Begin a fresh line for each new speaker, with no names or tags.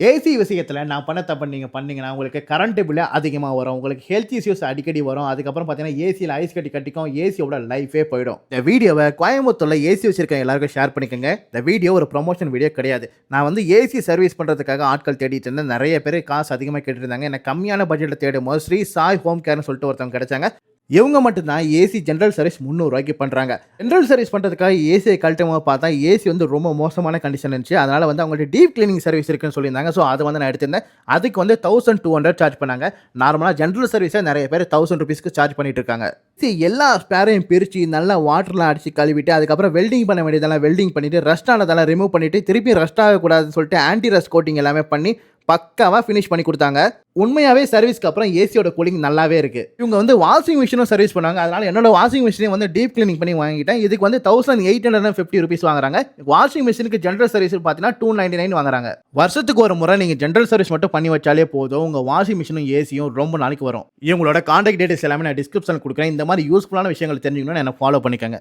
AC விஷயத்துல நான் பண்ண தப்பு நீங்க பண்ணீங்கன்னா, உங்களுக்கு கரண்ட் பில் அதிகமா வரும். உங்களுக்கு ஹெல்த் இஷ்யூஸ் அடிக்கடி வரும். அதுக்கப்புறம் பார்த்தீங்கன்னா, ஏசில ஐஸ் கட்டி கட்டிக்கும். ஏசியோட லைஃபே போயிடும். இந்த வீடியோவ கோயம்புத்தூர்ல ஏசி வச்சிருக்க எல்லாருக்கும் ஷேர் பண்ணிக்கங்க. இந்த வீடியோ ஒரு ப்ரமோஷன் வீடியோ கிடையாது. நான் வந்து ஏசி சர்வீஸ் பண்றதுக்காக ஆட்கள் தேடிட்டு இருந்தேன். நெறைய பேர் காசு அதிகமா கேட்டுட்டு இருந்தாங்க. எனக்கு கம்மியான பட்ஜெட்ல தேடும்போது ஸ்ரீ சாய் ஹோம் கேர்ன்னு சொல்லிட்டு ஒருத்தவங்க கிடைச்சாங்க. இவங்க மட்டும் தான் ஏசி ஜெனரல் சர்வீஸ் ரூ. 300 பண்றாங்க. ஜெனரல் சர்வீஸ் பண்றதுக்காக ஏசியை கழட்டும்போது பார்த்தா ஏசி வந்து ரொம்ப மோசமான கண்டிஷன் இருந்துச்சு. அதனால வந்து அவங்கள்ட்ட டீப் கிளீனிங் சர்வீஸ் இருக்குன்னு சொல்லியிருந்தாங்க. ஸோ அது வந்து நான் எடுத்திருந்தேன். அதுக்கு வந்து 1200 சார்ஜ் பண்ணாங்க. நார்மலா ஜெனரல் சர்வீஸை நிறைய பேர் ₹1000 சார்ஜ் பண்ணிட்டு இருக்காங்க. எல்லா ஸ்பேரையும் பிரிச்சு நல்லா வாட்டர்லாம் அடிச்சு கழுவிட்டு அதுக்கப்புறம் வெல்டிங் பண்ண வேண்டியதெல்லாம் வெல்டிங் பண்ணிட்டு ரஸ்ட் ஆனதெல்லாம் ரிமூவ் பண்ணிட்டு திருப்பி ரஸ்ட் ஆகக்கூடாதுன்னு சொல்லிட்டு ஆன்டி ரஸ்ட் கோட்டிங் எல்லாமே பண்ணி பக்காவா ஃபினிஷ் பண்ணி கொடுத்தாங்க. உண்மையாவே சர்வீஸ்க்கு அப்புறம் ஏசியோட கூலிங் நல்லாவே இருக்கு. இவங்க வந்து வாஷிங் மிஷினும் சர்வீஸ் பண்ணாங்க. அதனால என்னோட வாஷிங் மிஷினையும் வந்து டீப் கிளீனிங் பண்ணி வாங்கிட்டேன். இதுக்கு வந்து ₹1850 வாங்குறாங்க. வாஷிங் மிஷினுக்கு ஜெனரல் சர்வீஸ் பார்த்தீங்கன்னா $299 வாங்குறாங்க. வருஷத்துக்கு ஒரு முறை நீங்க ஜெனரல் சர்வீஸ் மட்டும் பண்ணி வச்சாலே போதும். உங்க வாஷிங் மிஷினும் ஏசியும் ரொம்ப நாளைக்கு வரும். இவங்களோட கான்டாக்ட் டீடைல்ஸ் எல்லாமே நான் டிஸ்கிரிப்ஷன்ல கொடுக்குறேன். இந்த மாதிரி யூஸ்ஃபுல்லான விஷயங்கள் தெரிஞ்சுக்கணும்னு என்ன ஃபாலோ பண்ணிக்கங்க.